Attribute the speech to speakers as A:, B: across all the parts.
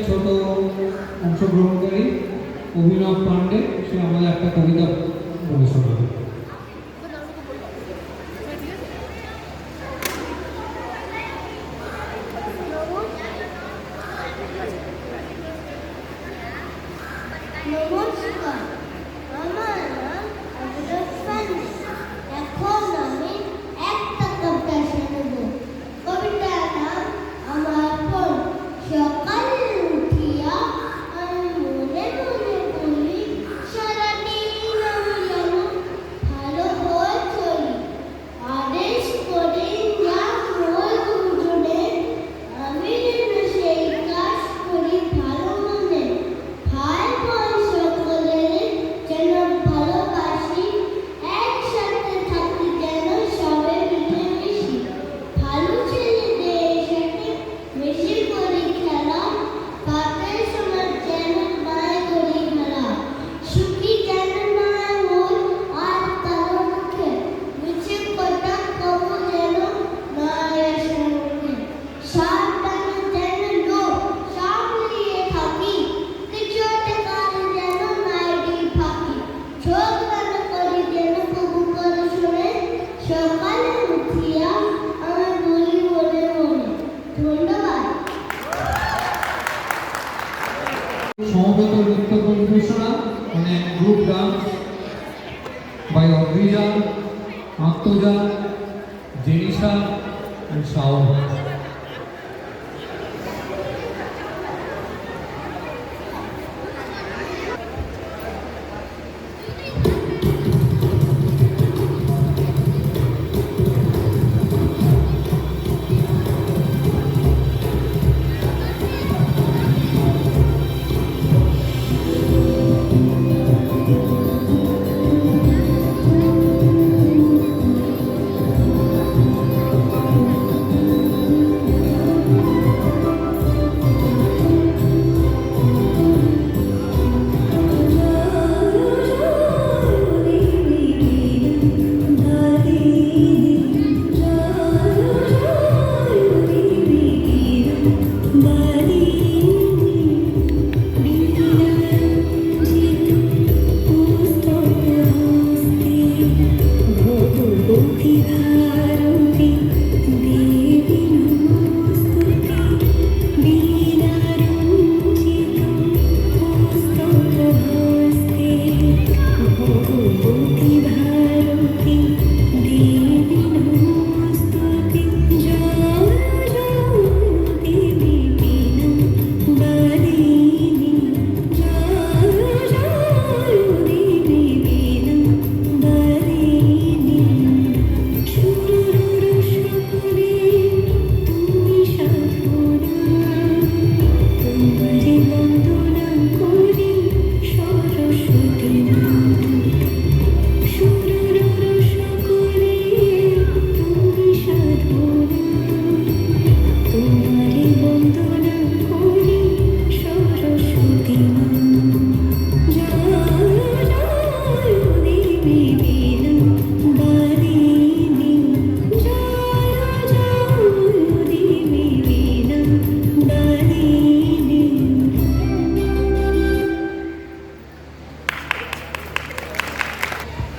A: ছোট অংশগ্রহণকারী অভিনব পান্ডে, সে আমাদের একটা কবিতা বলে শোনাবে।
B: সকাল উঠিয়া
A: সমবেত নৃত্য পরিবেশনা মানে group dance by Adrija, Atmaja, Jenisa and Shaon.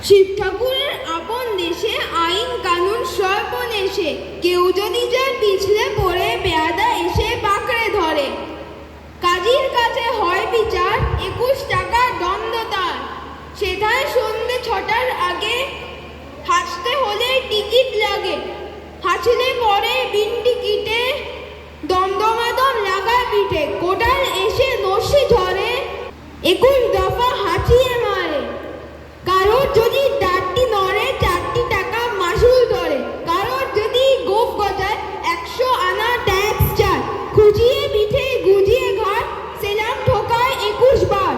B: Shib ঠাকুরের আপন দেশে আইন কানুন সর্বনেশে, কেউ যদি যার পিছলে পড়ে বেয়াদা এসে পাকড়ে ধরে। কাজীর কাছে হয় বিচার, 21 টাকার দণ্ড তার। সেথায় সন্ধ্যে 6টার আগে হাসতে হলে টিকিট লাগে। হাসলে পরে বিন টিকিটে দমদমাদম লাগায় পিঠে। কোটাল এসে নস্যি ঝরে, 21 দফা হাঁচিয়ে মারে। কারোর যদি ডাঁটটি নড়ে 4টি টাকা মাসুল ধরে। কারোর যদি গোপ গজায় 100 আনা ট্যাক্স চায়। খুঁজিয়ে পিঠে গুজিয়ে ঘাট, সেলাম ঠোকায় 21 বার।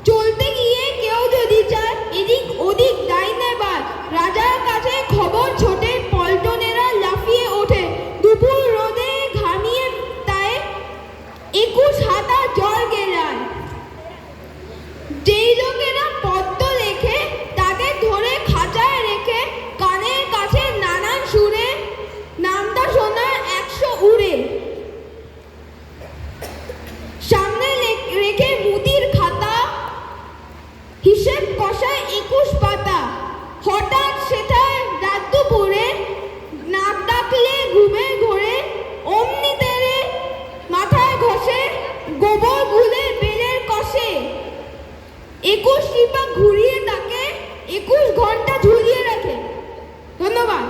B: চলতে গিয়ে কেউ যদি চায় এদিক ওদিক ডাইনে বার, রাজার কাছে খবর ছোটে, পল্টনেরা লাফিয়ে ওঠে। দুপুর রোদে ঘামিয়ে তাই 21 হাতা জল গেলায়। যেই লোকেরা পদ্ম লেখে তাদের ধরে খাঁচায় রেখে, কানের কাছে নানান সুরে নামটা শোনায় 100 উড়ে। সামনে রেখে মুদির খাতা, হিসেব কষায় 21 পাতা। হঠাৎ সেটায় রাত দুপুরে নাক ডাকলে ঘুমে ঘোরে, অমনি তেরে মাথায় ঘষে, গোবর গুলে বেলের কষে। 21 টিপা ঘুরিয়ে তাকে 21 ঘন্টা ঝুলিয়ে রাখে। ধন্যবাদ।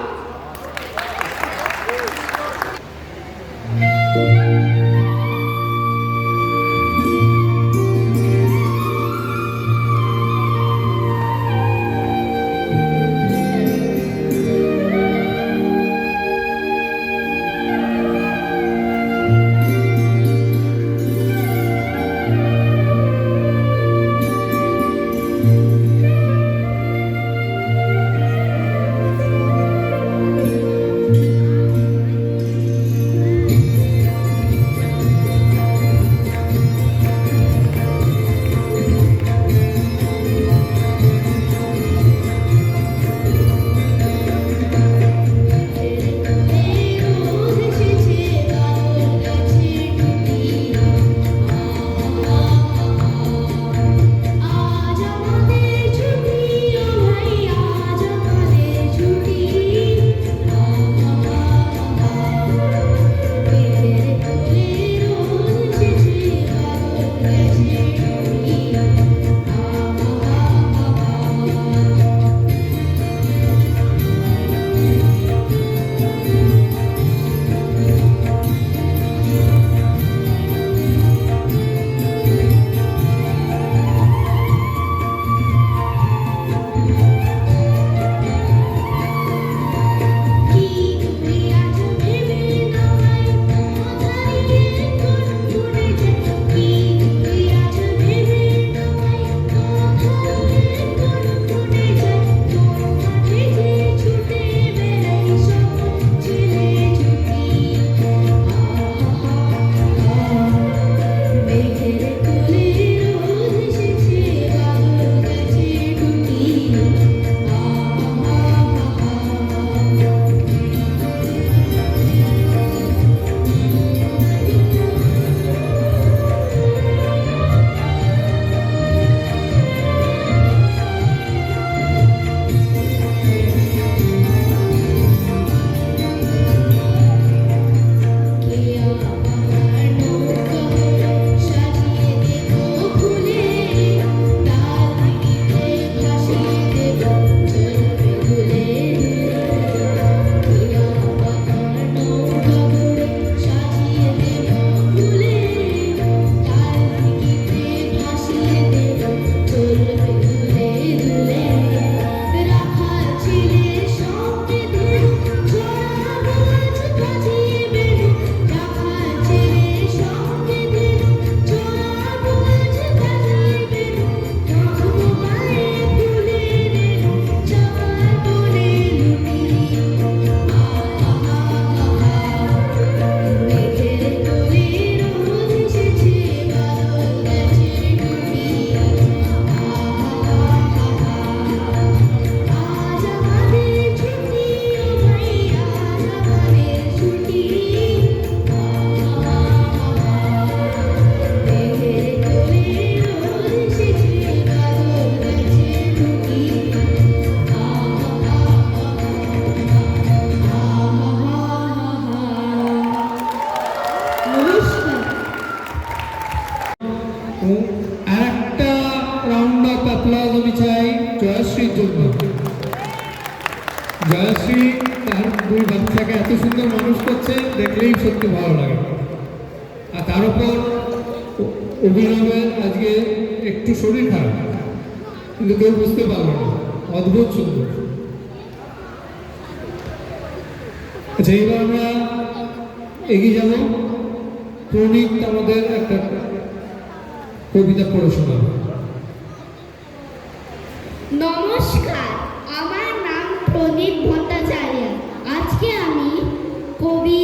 A: এবং আর একটা রাউন্ড অফ অ্যাপ্লজ আমি চাই জয়শ্রীর জন্য। জয়শ্রী তার দুই বাচ্চাকে এত সুন্দর মানুষ করছে, দেখলেই সত্যি ভালো লাগে। আর তার উপর অভিনবের আজকে একটু শরীর খারাপ, কিন্তু কেউ বুঝতে পারলো না, অদ্ভুত সুন্দর। আচ্ছা, এইবার আমরা এগিয়ে যাব। প্রণীত আমাদের একটা কবিতা পড়ে শোনাবে।
C: নমস্কার, আমার নাম প্রদীপ ভট্টাচার্য। আজকে আমি কবি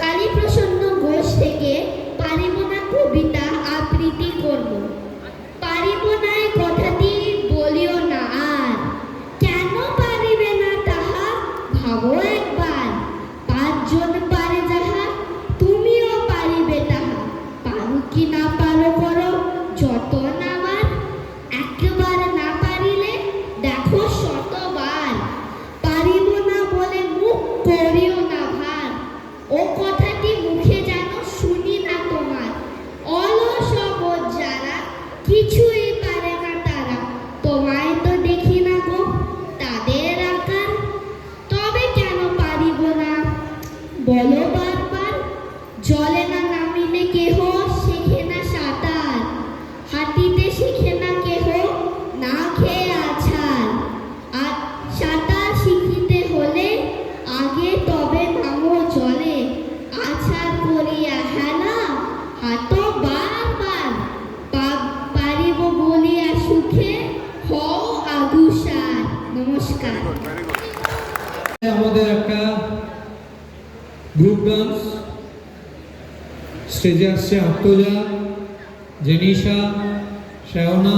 C: কালীপ্রসন্ন ঘোষ থেকে পারিব না কবিতা আবৃত্তি করব। পারিব না এই কথাটি বলিও না আর, কেন পারিবে না তাহা ভাবো একবার। পাঁচজন পারে যাহা, তুমিও পারিবে তাহা। পারো কি না পারো করো যতন আমার, একবার না পারিলে দেখো শতবার। পারিব না বলে মুখ করিও না ভার, ও কথাটি মুখে যেন শুনি না তোমার। অলস অবোধ যারা, কিছুই পারে না তারা, তোমায় তো দেখি না গো তাদের আকার। তবে কেন পারিব না বলো বারবার, জলে না নামিলে কেহ শেখে না সাঁতার, হাঁটিতে শিখে না কেহ না খেয়ে আছাড়। আর সাঁতার শিখিতে হলে আগে তবে নামো জলে, আছাড় করিয়া হেলা হাঁটো বারবার। পারিব বলিয়া সুখে হও আগুসার। নমস্কার।
A: আমাদের একটা গ্রুপ ডান্স, স্টেজে আসছে আত্মজা, জেনিশা, শ্রায়না।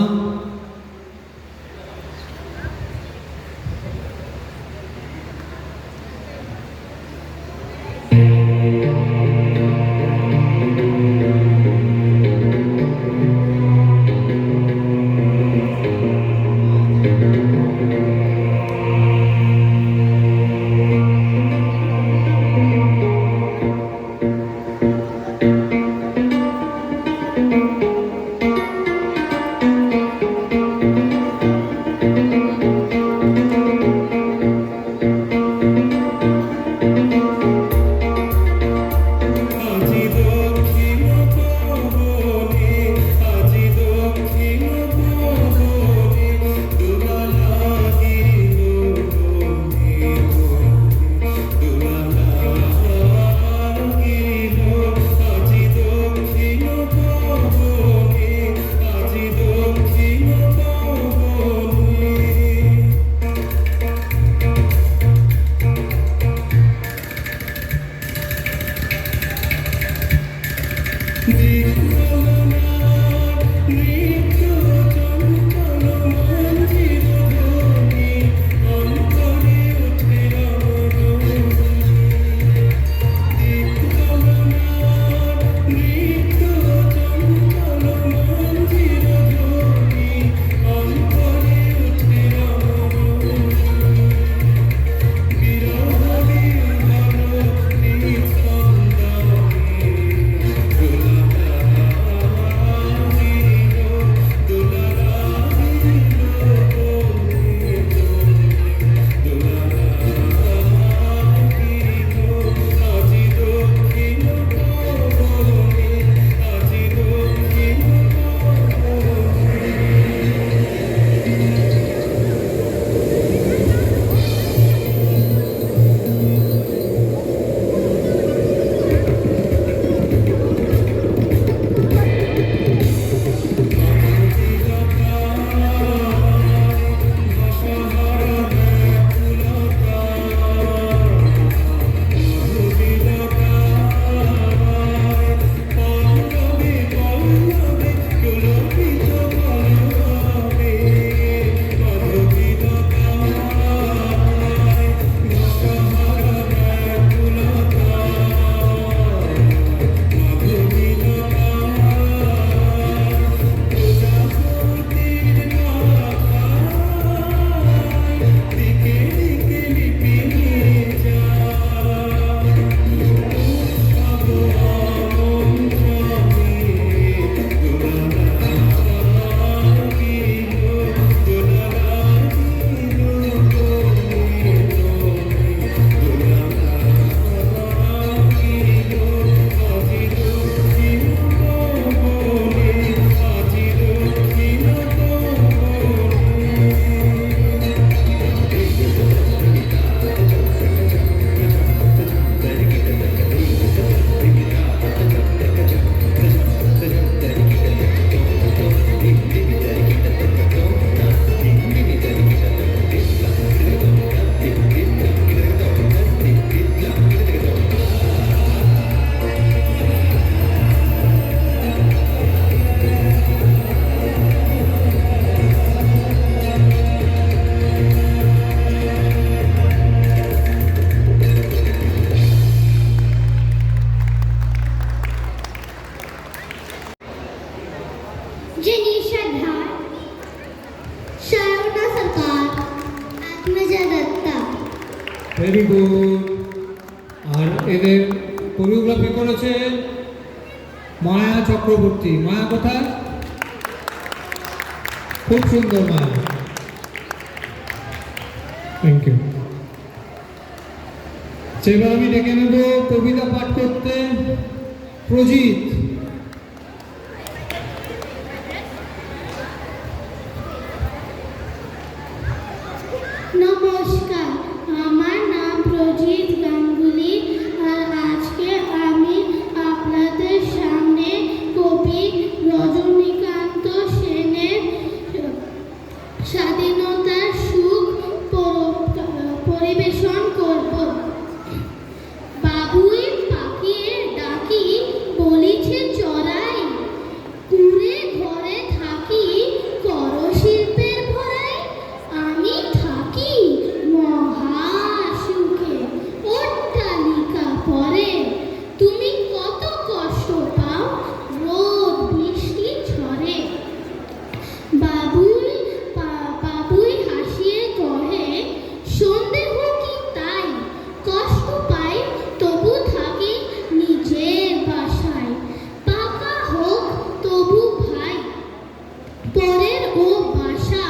A: Very good. আর এদের কোরিওগ্রাফি করেছে মায়া চক্রবর্তী। মায়া কোথায়? খুব সুন্দর মায়া, থ্যাংক ইউ। সেবার আমি ডেকে নেব কবিতা পাঠ করতে প্রজিত।
C: নমস্কার, আমার নাম প্রজিত গাঙ্গুলি। আর আজকে আমি আপনাদের সামনে কবি রজনীকান্ত সেনের স্বাধীনতার সুখ পরিবেশন করব। বাবুই পাখির ডাকি বলিছে চড়াই, কুড়ে ঘরে থাকি করশিল্পের ভরাই। আমি থাকি মহা সুখে অট্টালিকা পরে, তুমি কত কষ্ট পাও রোদ বৃষ্টি ঝড়ে। বাবুই হাসিয়ে কহে সন্দেহ কি তাই, কষ্ট পাই তবু থাকি নিজের বাসায়। পাকা হোক তবু ভাই পরের ও বাসা,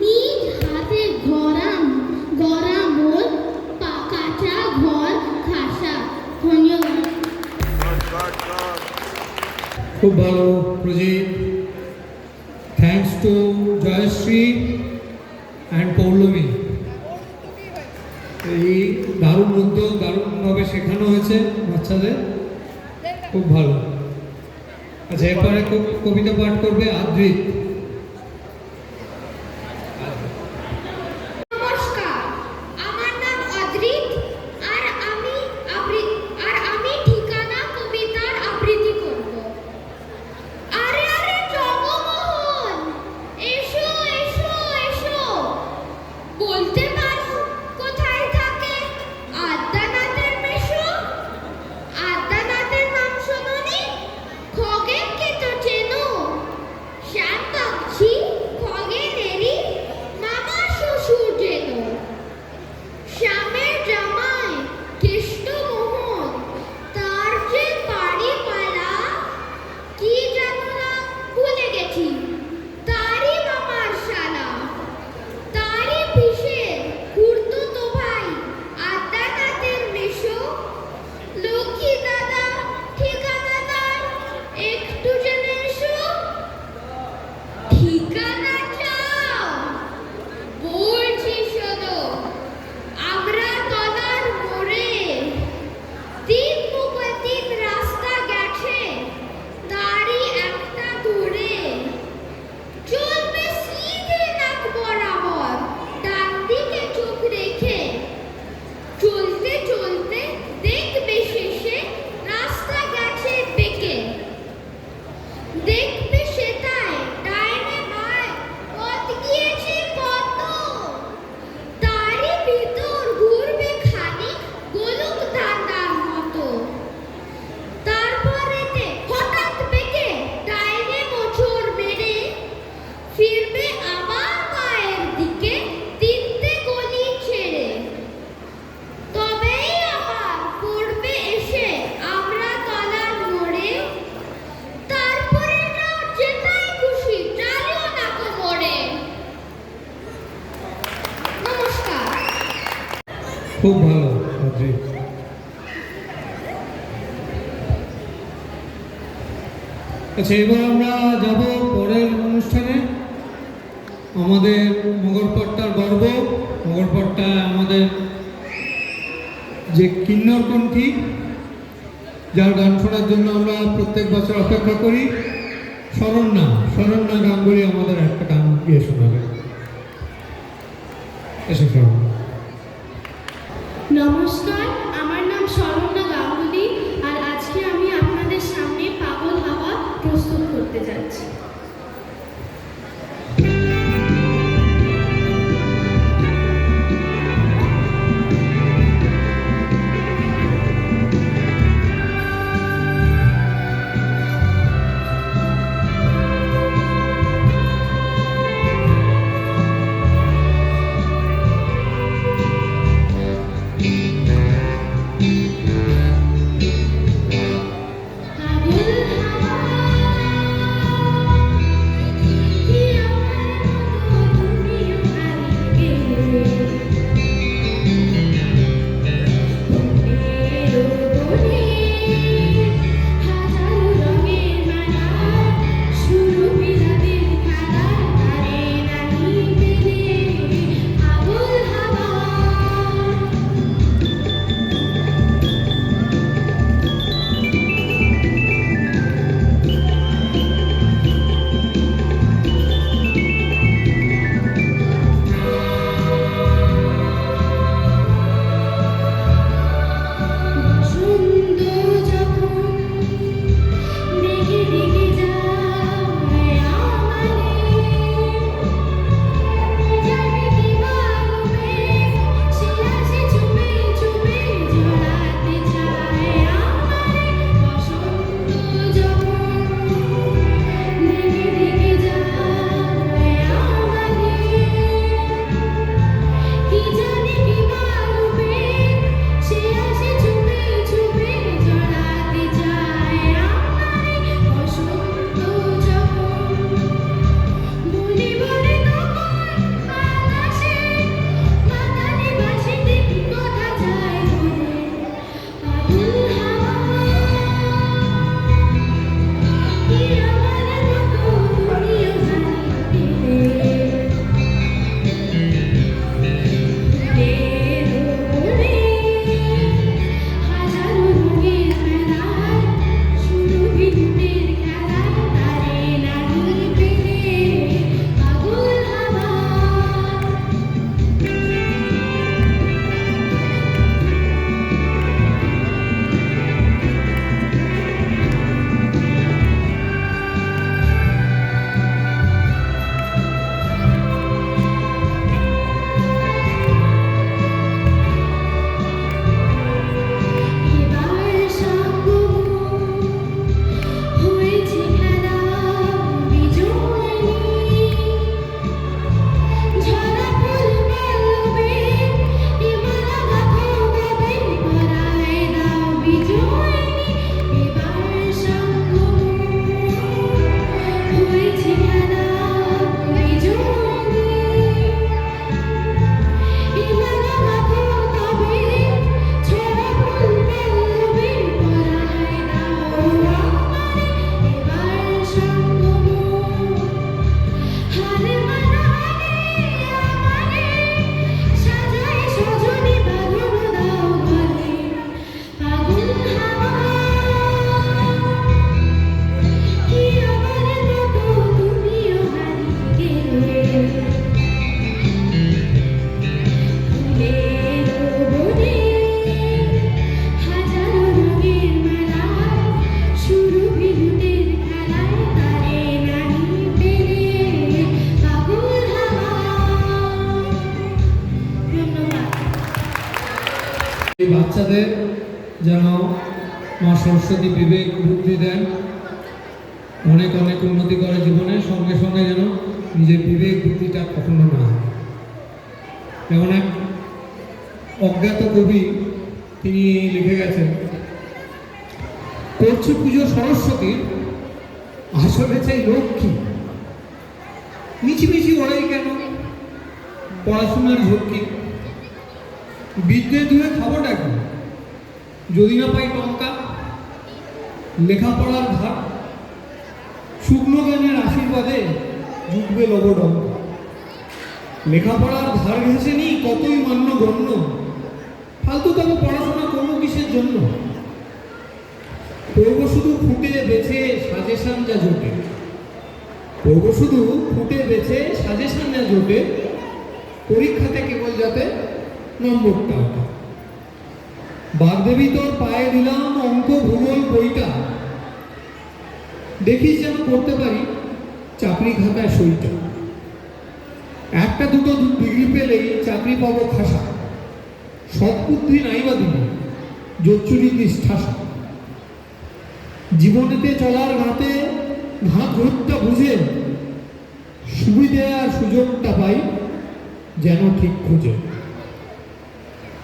C: নিজ হাতে গড়া মোর কাঁচা ঘর খাসা। ধন্যবাদ।
A: খুব ভালো Prajit. Thanks to Jayashree and Poulami. এই দারুণ উদ্যোগ, দারুণভাবে শেখানো হয়েছে বাচ্চাদের, খুব ভালো। আচ্ছা, এরপরে কবিতা পাঠ করবে আদ্রিত।
C: নমস্কার, আমার নাম অদ্রিত। আর আমি ঠিকানা কবিতার আবৃত্তি করব। আরে আরে জগমোহন, এসো এসো এসো। বলতে পারো কোথায় থাকে আদ্যানাথের মেশো? আদ্যানাথের নাম শোনোনি? খগেনকে তো চেনো। শ্যাম পাখি খগেনেরই মামা শ্বশুর যেন। শ্যামের জামাই কেষ্টমোহন, তার যে বাড়ি পালা কি জানো না, ভুলে গেছি। তারই মামার শালা, তারই পিসের খুড়তুতো ভাই আদ্যানাথের মেশো। লক্ষ্মী দাদা ঠিকানাদার, একটু জেনে এসো। ঠিকানা চাও? বলছি শোনো। আমরা তলার মোড়ে, তিন মুখে তিন রাস্তা গেছে, তারই একটা ধরে। চলবে সিধে নাক বরাবর, ডান দিকে চোখ রেখে। চলতে চলতে দেখবে শেষে রাস্তা গেছে বেঁকে। দেখবে সেটায় ডাইনে বাঁয়ে পথ গিয়েছে কত, তারই ভিতর ঘুরবে খানিক গোলক ধাঁধার মতো। তারপরেতে হঠাৎ বেঁকে ডাইনে মোচড় মেরে ফিরবে আবার বাঁয়ের দিকে তিনটে গলি ছেড়ে। তবেই আবার পড়বে এসে আমরা তলার মোড়ে। তারপরে যাও যেটাই খুশি, চালিও না তো মোড়ে। নমস্কার।
A: খুব ভালো আদ্রিত। আচ্ছা, এবার আমরা যাব পরের অনুষ্ঠানে। আমাদের মগরপট্টার গর্ব, মগরপট্টা আমাদের যে কিন্নরকণ্ঠী, যার গান শোনার জন্য আমরা প্রত্যেক বছর অপেক্ষা করি, শরণ্যা গাঙ্গুলি আমাদের একটা গান গিয়ে শোনাবে। এসে শরণ্যা।
B: নমস্কার, আমার নাম শরণ্যা গাঙ্গুলি। আর আজকে আমি আপনাদের সামনে পাগল হাওয়া প্রস্তুত করতে যাচ্ছি।
A: বাচ্চাদের যেন মা সরস্বতী বিবেক বুদ্ধি দেন, অনেক অনেক উন্নতি করে জীবনের সঙ্গে সঙ্গে যেন নিজের বিবেক বুদ্ধিটা কখনো না হয়। যেমন এক অজ্ঞাত কবি তিনি লিখে গেছেন, করছি পুজো সরস্বতীর, আসলে চাই লক্ষ্মী, মিছিমিছি ওরাই কেন পড়াশোনার ঝক্কি, বিদ্যে দূরে খাবোটা কি যদি না পাই টঙ্কা, লেখাপড়ার ভার শুকনো গানের আশীর্বাদে জুটবে লবডঙ্কা, লেখাপড়ার ধার ঘেঁষে নি কতই মান্য গণ্য, ফালতু তবে পড়াশোনা করবো কিসের জন্য, পড়বো শুধু ফুটে বেছে সাজেশন যা জোটে, পড়বো শুধু ফুটে বেছে সাজেশন যা জোটে, পরীক্ষাতে কেবল যাতে নম্বরটা ওঠে। বাগদেবী তোর পায়ে দিলাম অঙ্ক ভূগোল বইটা, দেখিস যেন করতে পারি চাকরি খাতায় সইটা, একটা দুটো ডিগ্রি পেলেই চাকরি পাবো খাসা, সৎবুদ্ধি নাইবা দিবি জোচ্চুরি নিষ্ঠাসা, জীবনেতে চলার ঘাতে ঘাত ঘুরটা বুঝে, সুবিধে আর সুযোগটা পাই যেন ঠিক খুঁজে,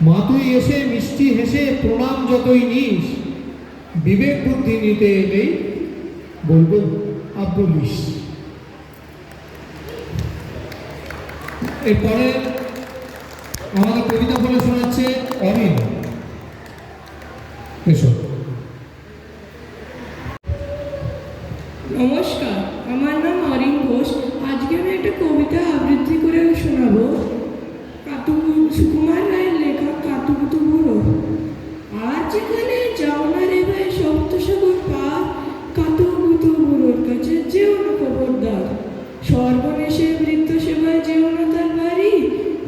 A: মা তুই এসে মিষ্টি হেসে প্রণাম যতই নিস, বিবেক বুদ্ধি নিতে এলেই বলবো আব্দুলিস। এরপরে আমাদের কবিতা বলে শোনাচ্ছে অমিন। এসো।
D: নমস্কার, আমার নাম অরিন ঘোষ। আজকে আমি একটা কবিতা আবৃত্তি করে শোনাবো। সুকুমার রায়ের লেখা কাতুকুতু বুড়ো। আর যেখানে যাও না রে ভাই সপ্তসাগর পার, কাতুকুতু বুড়োর কাছে যেও না খবরদার, সর্বনেশে বৃত্ত সেবায় যেও না তার বাড়ি,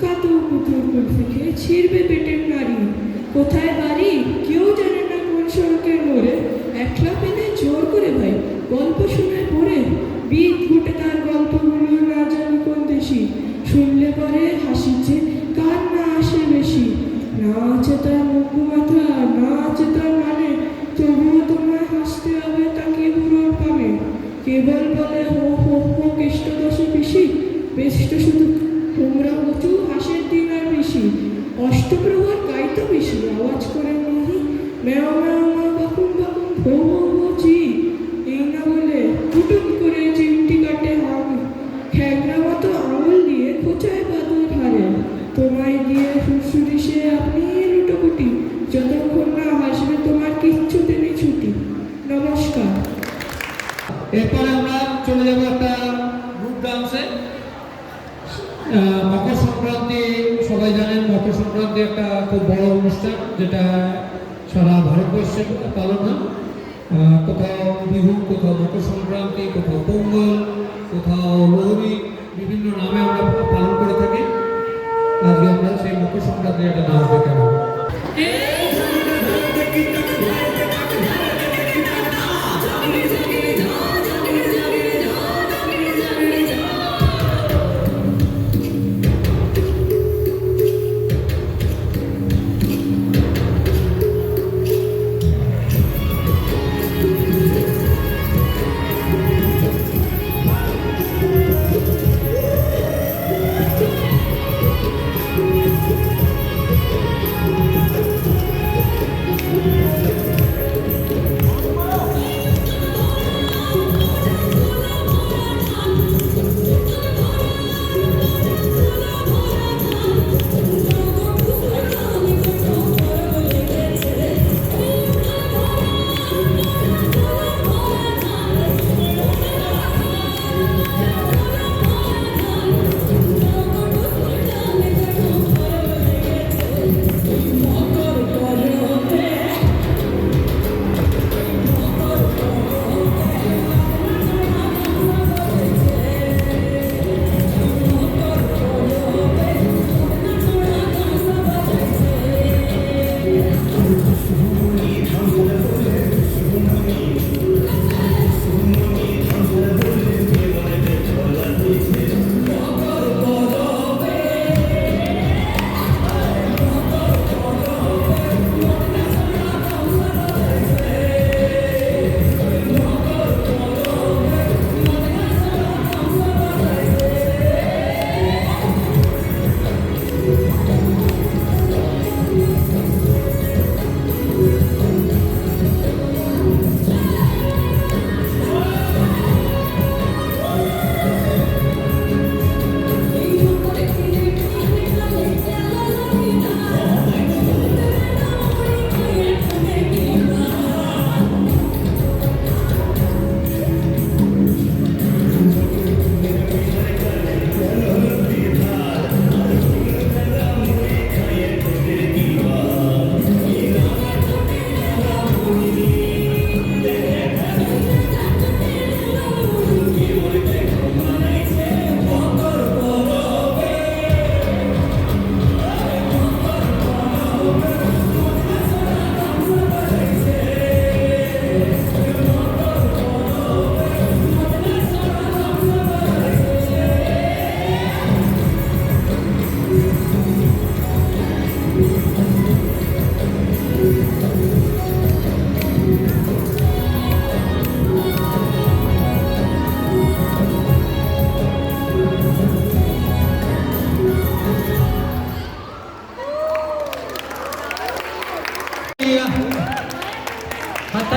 D: কাতুকুতুর কুলফি খেয়ে ছিঁড়বে পেটের নারী। কোথায় বাড়ি কেউ জানে না কোন সড়কের মোড়ে, একলা পেলে জোর করে ভাই গল্প শোনায় পড়ে, বিদ ঘুটে তার গল্পগুলো না জানি কোন দেশি, শুনলে পরে হাসিছে কার না আসে বেশি, না আছে তার মুখ মাথা না আছে তার মানে, তবুও তোমায় হাসতে হবে তাকে বুড়োর পাবে, কেবল বলে হো হো হো কেষ্ট দশে পিসি, বেষ্ট শুধু তোমরা উঁচু হাসের দিন আর বেশি, অষ্টপ্রহর গাইতো বেশি আওয়াজ করে মিহি, ম্যাও ম্যাও ম্যাও বাকুম বাকুম ভো ভো ভো চি, এই না বলে টুটুম করে চিমটি কাটে হাম, খ্যাংরা মতো আঙুল দিয়ে খোঁচায় বাদুর হারে, তোমায় দিয়ে ফুসুরি সে আপনি লুটোপুটি, যতক্ষণ না হাসবে তোমার কিচ্ছুতে নেই ছুটি। নমস্কার।
A: এরপরে আমরা চলে যাবো একটা গ্রুপ ডান্সে। মকর সংক্রান্তি সবাই জানেন, মকর সংক্রান্তি একটা খুব বড় অনুষ্ঠান যেটা সারা ভারতবর্ষে পালন হয়। কোথাও বিহু, কোথাও মকর সংক্রান্তি, কোথাও পোঙ্গল, কোথাও লোহরি, বিভিন্ন নামে আমরা পালন করে থাকি। আজকে আমরা সেই মকর সংক্রান্তির একটা নাচ দেখে নেব।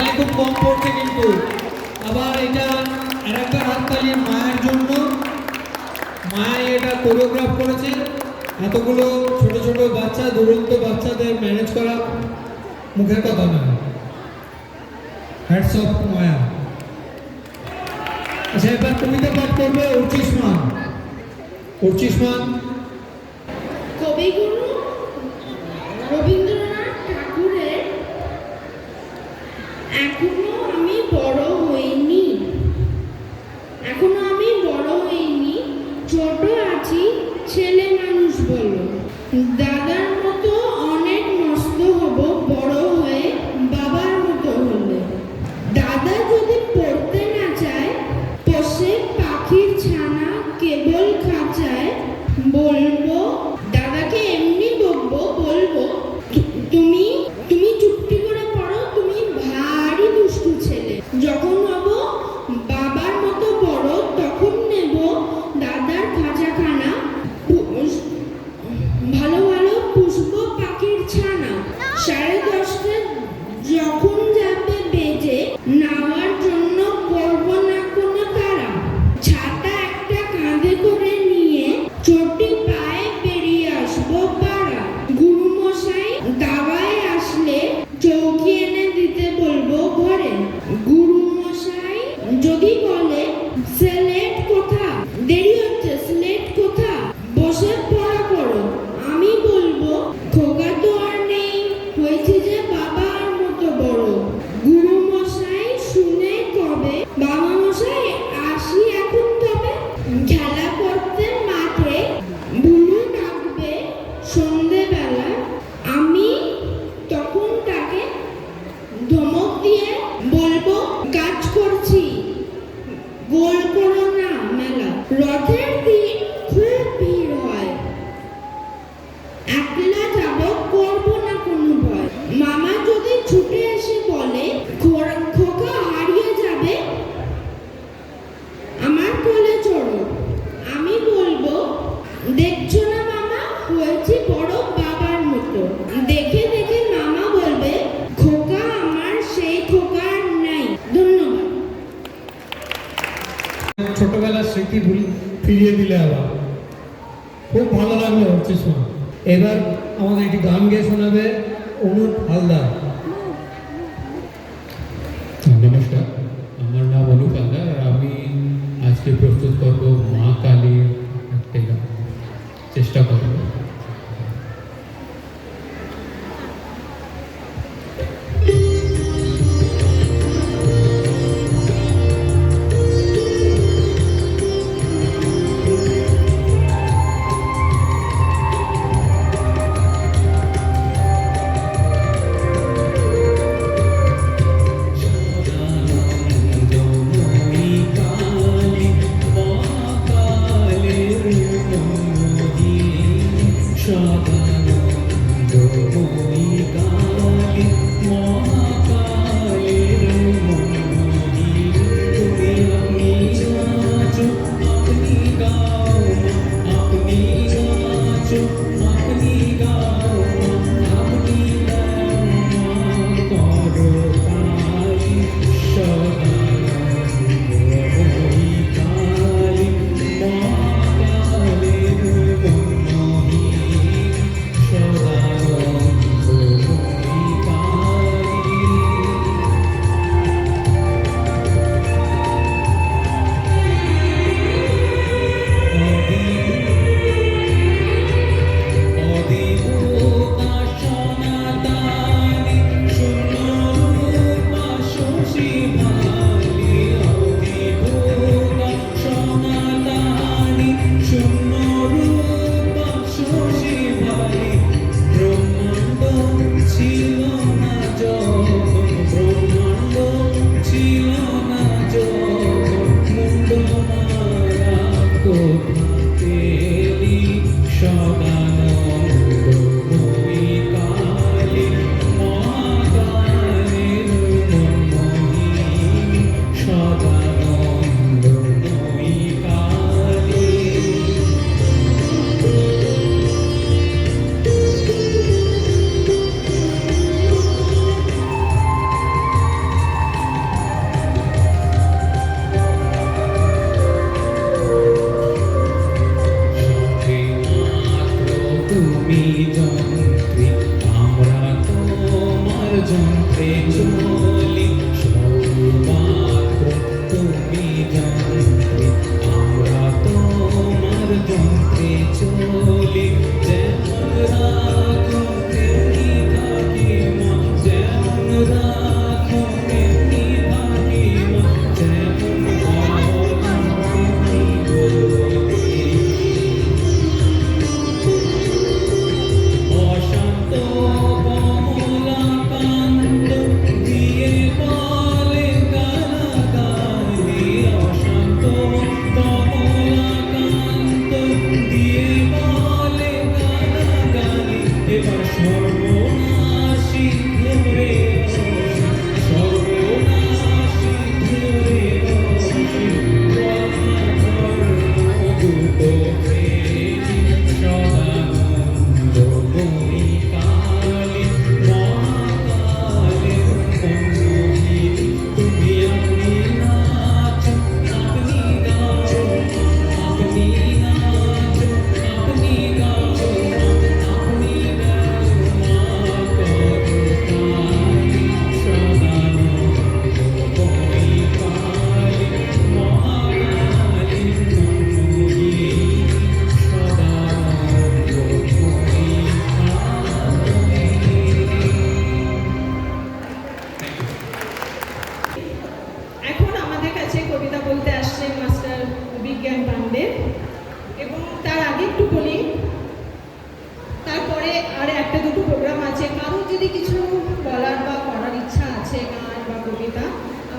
A: হাততালি খুব কম পড়ছে কিন্তু। আবার এটা আরেকবার হাততালি মায়ের জন্য। মায় এটা কোরিওগ্রাফ করেছে। এতগুলো ছোট ছোট বাচ্চা, দুরন্ত বাচ্চাদের ম্যানেজ করা মুখের কথা নয়। হ্যাটস অফ মায়া। আচ্ছা, এবার কবিতা পাঠ করবে উর্চিষ্মান। উর্চিষ্মান।
B: কবিগুরু রবীন্দ্রনাথ ঠাকুরের এখনো আমি বড় হইনি, এখনো আমি বড় হইনি, ছোট আছি, ছেলে মানুষ বলো। দাদার মতো অনেক মস্ত হব বড় হয়ে, বাবার মতো হলে। দাদা যদি পড়তে না চায়, পোষে পাখির ছানা কেবল খাঁচায়, বলবো দাদাকে এমনি বকবো, বলবো তুমি তুমি চুপটি করে পড়ো, তুমি ভারী দুষ্টু ছেলে। যখন হব বাবার মতো বড়, তখন নেব দাদার খাঁচাখানা, ভালো ভালো পুষবো পাখির ছানা। 10:30 যখন যাবে বেজে, নাওয়ার জন্য করব না কোনো তাড়া। ছাতা একটা কাঁধে করে নিয়ে চটি পায়ে পেরিয়ে আসবো পাড়া। গুরুমশাই দাওয়ায় আসলে চৌকি এনে দিতে বলবো ঘরে। গুরুমশাই যদি বলে স্লেট কোথা, দেরি হচ্ছে স্লেট কোথা, বসে পড়া করো, আমি বলবো খোকা তো আর নেই, হয়েছে যে বাবার মতো বড়। গুরুমশাই শুনে কবে, বাবা মশাই আসি এখন তবে। খেলা করতে মাঠে বুলু ডাকবে সন্ধেবেলা, আমি তখন তাকে ধমক দিয়ে বলবো কাজ করছি, গোল করো না মেলা। রথের দিন খুব ভিড় হয়, একলা যাব, করবো না কোনো ভয়। মামা যদি ছুটে এসে বলে খোকা হারিয়ে যাবে, আমার কোলে চড়ো, আমি বলবো দেখছো না মামা, হয়েছি বড় বাবার মতো। দেখে দেখে মামা বলবে খোকা আমার সেই খোকা আর নাই। ধন্যবাদ।
A: ছোটবেলার স্মৃতি ফিরিয়ে দিলে আবার খুব ভালো লাগলো উর্চিষ্মান। এবার আমাদের একটি গান গেয়ে শোনাবে অনুপ হালদার।
E: নমস্কার, আমার নাম অনুপ হালদার আর আমি আজকে প্রস্তুত করব মা কালীর একটি গান। চেষ্টা করব।
F: Dum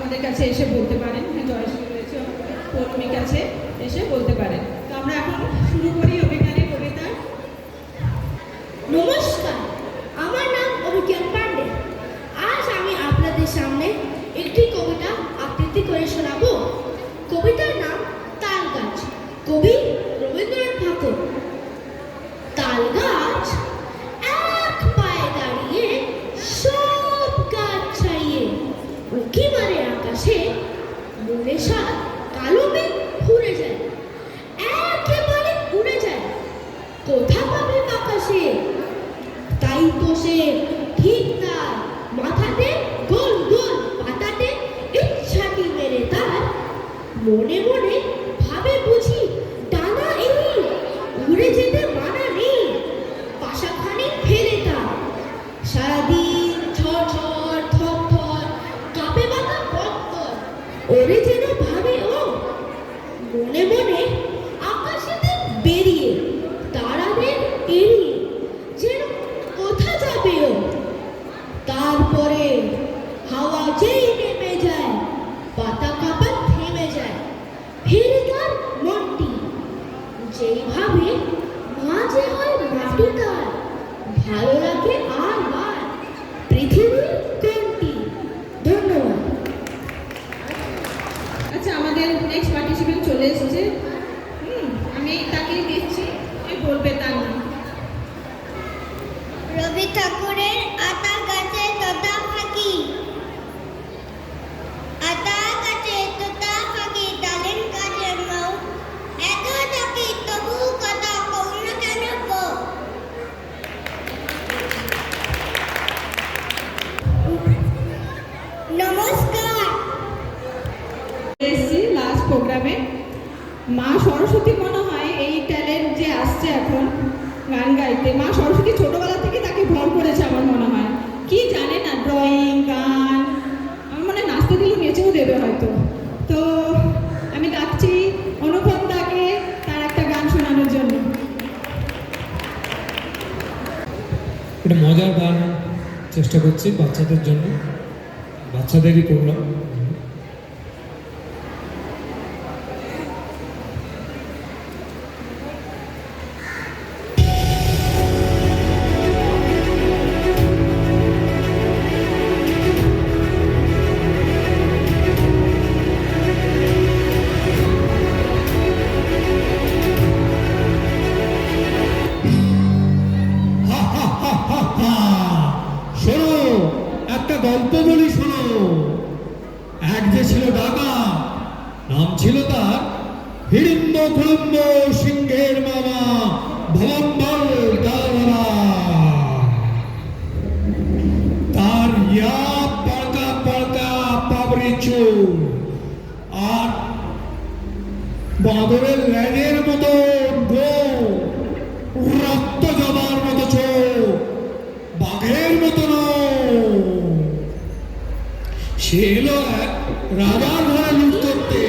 F: আমাদের কাছে এসে বলতে পারেন। হ্যাঁ, জয়শ্রী রয়েছে, পৌলমীর কাছে এসে বলতে পারেন। তো আমরা এখন শুরু করি অভিজ্ঞানের কবিতা।
C: নমস্কার, আমার নাম অভিজ্ঞান পান্ডে। আজ আমি আপনাদের সামনে একটি কবিতা আবৃত্তি করে শোনাবো। কবিতার নাম তাল গাছ, কবি রবীন্দ্রনাথ ঠাকুর। তাল গাছ এক পায়ে দাঁড়িয়ে সব গাছ ছাড়িয়ে উঁকি মারে আকাশে, মনে সাত কালো মেঘ ঘুরে যায়, একেবারে উড়ে যায়। কোথা পাবে আকাশে? তাই তো সে ঠিক তার মাথাতে গোল গোল পাতাতে ইচ্ছাটি মেরে তার মনে মনে ভাবে বুঝি ডানা এই উড়ে যেতে মানা নেই। পাশাখানি ফেলে তার সারাদিন ঝড় ঝড় থর থর কাঁপে বাঁকা পত্তর, ওরে যেন ভাবে ও মনে মনে আকাশেতে বেরিয়ে তারাদের এড়িয়ে যেন কোথা যাবে ও। তারপরে হাওয়া যেই নেমে যায়, পাতা কাঁপা থেমে যায়, ফিরে তার মনটি যেইভাবে মাঝে হয় মাটি তার, ভালো লাগে আর বার পৃথিবীর কোনটি। ধন্যবাদ।
F: আচ্ছা, আমাদের নেক্সট পার্টিসিপেন্ট চলে এসেছে। আমি তাকে দিচ্ছি, বলবে তার নাম।
C: রবি ঠাকুরের আতা গাছে তোতা ফাঁকি। আতা গাছে তোতা ফাঁকি, ডালের গাছে মাও এত থাকি, তবু কথা কও না কেন গো। নমস্কার।
F: এসেছি লাস্ট প্রোগ্রামে। মা সরস্বতী মনে হয় এই ট্যালেন্ট যে আসছে এখন গান গাইতে, মা সরস্বতী ছোটবেলা থেকে তাকে ভর করেছে আমার মনে হয়। কি জানে না, ড্রয়িং, গান, আমার মনে হয় নাচতে দিলেও নেচেও দেবে হয়তো। তো আমি ডাকছি অনুপম দাকে তার একটা গান শোনানোর জন্য।
A: একটা মজার গান চেষ্টা করছি বাচ্চাদের জন্য, বাচ্চাদেরই প্রোগ্রাম। শোনো, একটা গল্প বলি শোনো। এক যে ছিল ডাকা, নাম ছিল তার হিড়িম্ব কুড়ুম্ব সিংহের মামা ভবম্বর দাওয়ালা। তার ইয়া পড়কা পড়কা পাবরি চুল আর বাঁদরের ল্যাজের মতো গোল, রক্ত জবার মতো চোখ, বাঘের মতো সে এলো এক রাজার ঘরে লুট করতে।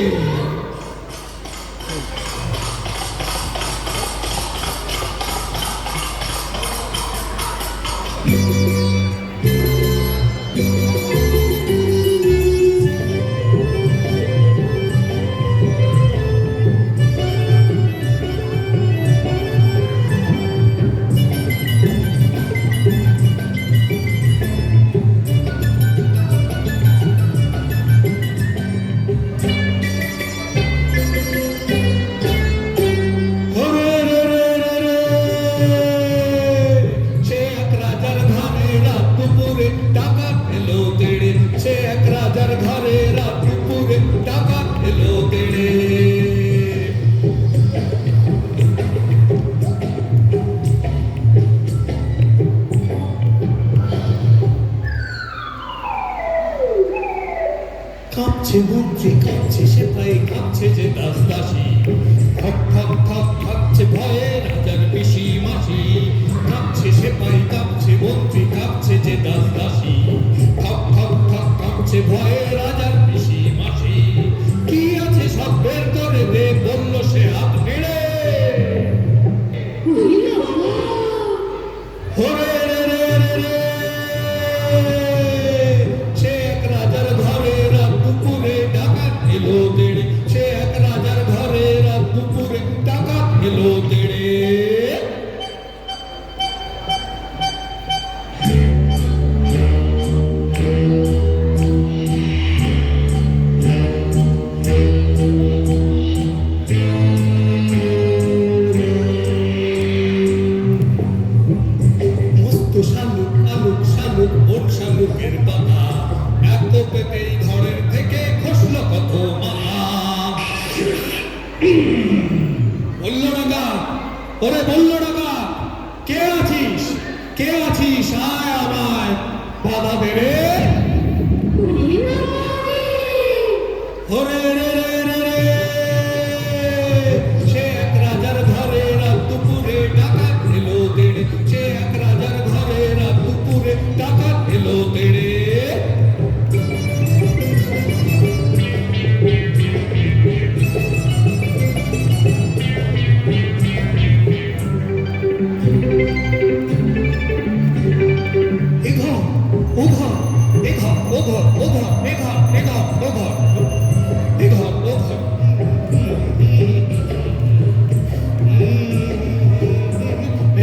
A: কাঁপছে মন্ত্রী, কাঁপছে সেপাই, কাঁপছে যে দাস দাসী, ঠক ঠক ঠক কাঁপছে ভয়ে রাজার পিসি মাসি। কাঁপছে সেপাই, কাঁপছে মন্ত্রী, কাঁপছে যে দাস দাসী, ঠক ঠক ঠক কাঁপছে ভয়ে রাজার পিসি মাসি। কি আছে সব বের করে দে, বলল সে হাত নেড়ে। হরে রে রে রে রে, সে এক রাজার ঘরে রাত দুপুর বলল ডাকাত, ওরে বলল ডাকাত, কে আছিস, কে আছিস, আয় আমায় বাধা দে রে। ওরে রে রে রে রে, সে এক রাজার ঘরে রাত দুপুরে ডাকাত এলো তেড়ে, সে এক রাজার ঘরে রাত দুপুরে ডাকাত এলো তেড়ে।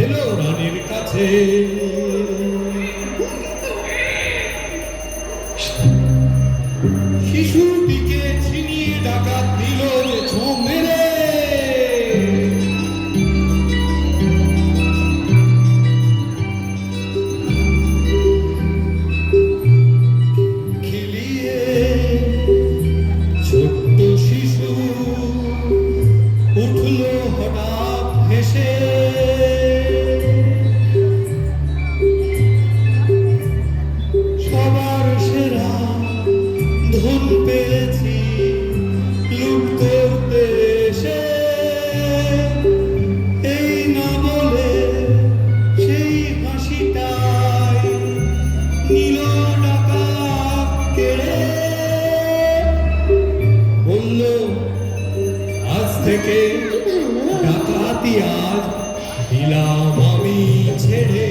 A: এলো রানীর কাছে, শিশুটিকে ছিনিয়ে ডাকাত দিল যে ছো মেরে। খেলিয়ে ছোট্ট শিশু উঠল হঠাৎ হেসে, সবার সেরা ধন পেয়েছি লুট করতে এসে, এই না বলে সেই হাসিটাই নিল ডাকাত কেড়ে। বলল আজ থেকে ডাকাতি আজ দিলাম আমি ছেড়ে।